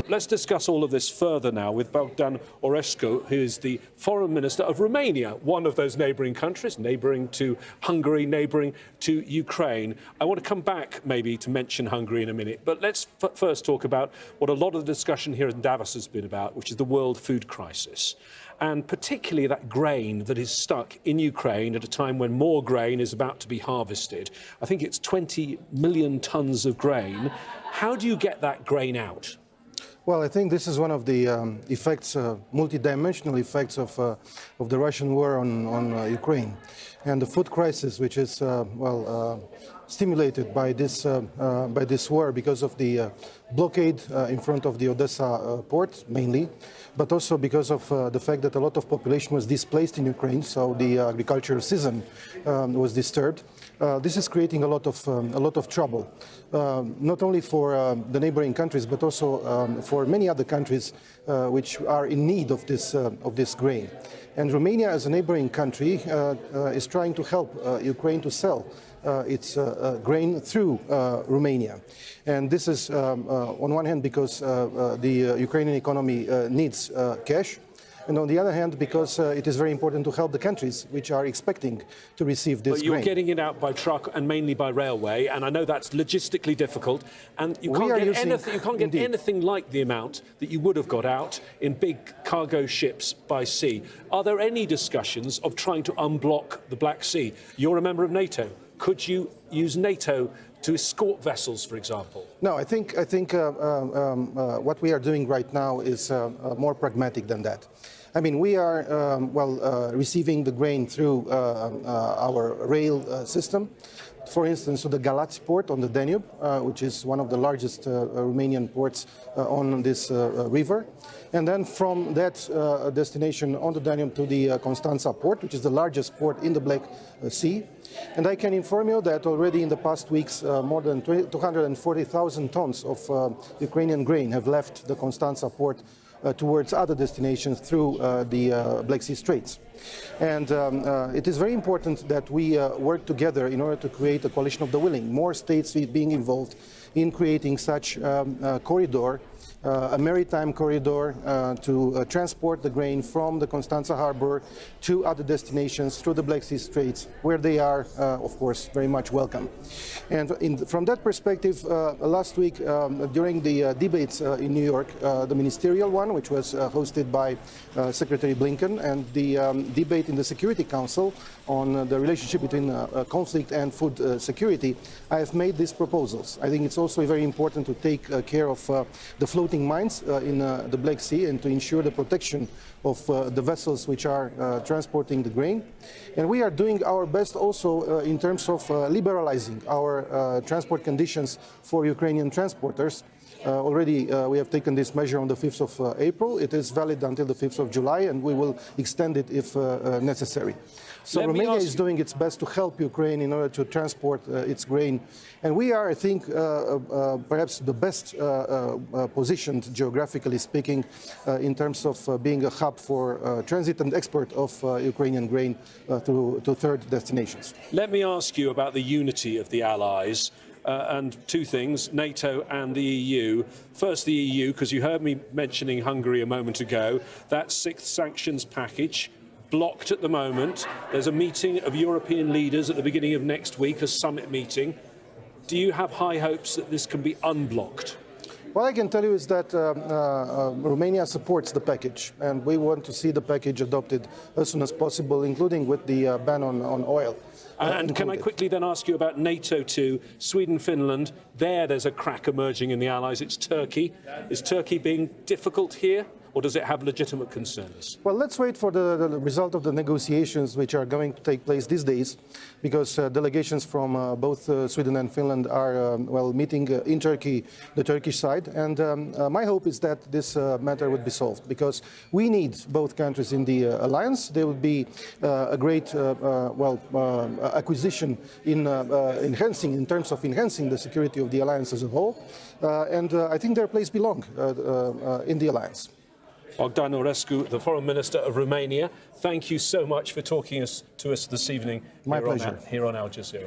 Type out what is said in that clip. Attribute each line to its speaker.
Speaker 1: Let's discuss all of this further now with Bogdan Aurescu, who is the Foreign Minister of Romania, one of those neighbouring countries, neighbouring to Hungary, neighbouring to Ukraine. I want to come back maybe to mention Hungary in a minute, but let's first talk about what a lot of the discussion here in Davos has been about, which is the world food crisis. And particularly that grain that is stuck in Ukraine at a time when more grain is about to be harvested. I think it's 20 million tons of grain. How do you get that grain out?
Speaker 2: Well, I think this is one of the effects, multidimensional effects of the Russian war on Ukraine, and the food crisis, which is stimulated by this war because of the blockade in front of the Odessa port, mainly, but also because of the fact that a lot of population was displaced in Ukraine, so the agricultural season was disturbed. This is creating a lot of trouble, not only for the neighboring countries, but also for many other countries which are in need of this grain. And Romania, as a neighboring country, is trying to help Ukraine to sell its grain through Romania. And this is, on one hand, because the Ukrainian economy needs cash, and on the other hand, because it is very important to help the countries which are expecting to receive this grain.
Speaker 1: But you're getting it out by truck and mainly by railway, and I know that's logistically difficult, and you can't get anything like the amount that you would have got out in big cargo ships by sea. Are there any discussions of trying to unblock the Black Sea? You're a member of NATO. Could you use NATO to escort vessels, for example?
Speaker 2: No, I think what we are doing right now is more pragmatic than that. I mean, we are receiving the grain through our rail system. For instance, to the Galați port on the Danube, which is one of the largest Romanian ports on this river. And then from that destination on the Danube to the Constanța port, which is the largest port in the Black Sea. And I can inform you that already in the past weeks, more than 240,000 tons of Ukrainian grain have left the Constanța port towards other destinations through the Black Sea Straits. And it is very important that we work together in order to create a coalition of the willing, more states being involved in creating such a corridor, a maritime corridor to transport the grain from the Constanța harbor to other destinations through the Black Sea Straits, where they are, of course, very much welcome. And from that perspective, last week, during the debates in New York, the ministerial one, which was hosted by Secretary Blinken, and the debate in the Security Council on the relationship between conflict and food security, I have made these proposals. I think it's also very important to take care of the floating mines in the Black Sea and to ensure the protection of the vessels which are transporting the grain. And we are doing our best also in terms of liberalizing our transport conditions for Ukrainian transporters. Already we have taken this measure on the 5th of April. It is valid until the 5th of July, and we will extend it if necessary. So Romania is doing its best to help Ukraine in order to transport its grain. And we are, I think, perhaps the best positioned, geographically speaking, in terms of being a hub for transit and export of Ukrainian grain to third destinations.
Speaker 1: Let me ask you about the unity of the Allies. And two things, NATO and the EU. First, the EU, because you heard me mentioning Hungary a moment ago. That sixth sanctions package, blocked at the moment. There's a meeting of European leaders at the beginning of next week, a summit meeting. Do you have high hopes that this can be unblocked?
Speaker 2: What I can tell you is that Romania supports the package, and we want to see the package adopted as soon as possible, including with the ban on oil.
Speaker 1: And can I quickly then ask you about NATO too? Sweden, Finland, there's a crack emerging in the Allies. It's Turkey. Is Turkey being difficult here, or does it have legitimate concerns?
Speaker 2: Well, let's wait for the result of the negotiations which are going to take place these days, because delegations from both Sweden and Finland are meeting in Turkey, the Turkish side. And my hope is that this matter would be solved, because we need both countries in the alliance. There would be a great acquisition in terms of enhancing the security of the alliance as a whole. And I think their place belongs in the alliance.
Speaker 1: Bogdan Aurescu, the Foreign Minister of Romania, thank you so much for talking to us this evening.
Speaker 2: My pleasure.
Speaker 1: Here on Al Jazeera.